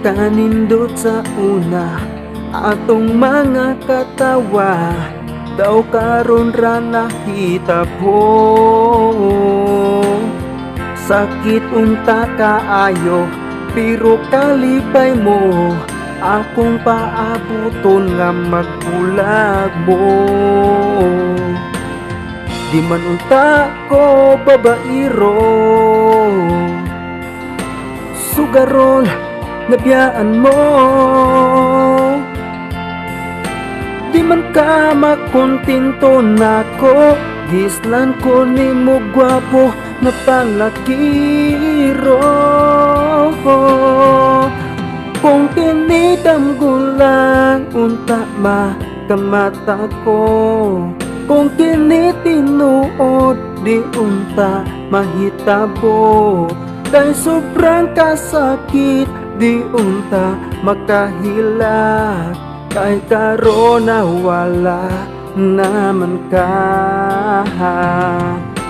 Kanindot sa una atong mga katawa, daw karon ra nahitabo. Sakit unta kaayo, pero kalipay mo akong paabuton nga magbulag mo. Di man unta ko babairo, sugaron nabiyaan mo. Di man ka makontinto nako, gislan ko nimo gwapo na palakiro. Kung tinidamgulan unta makamata ko, kung tinitinuod di unta mahitabo. Kay sobrang kasakit di unta makahilat, kay karon na wala naman ka.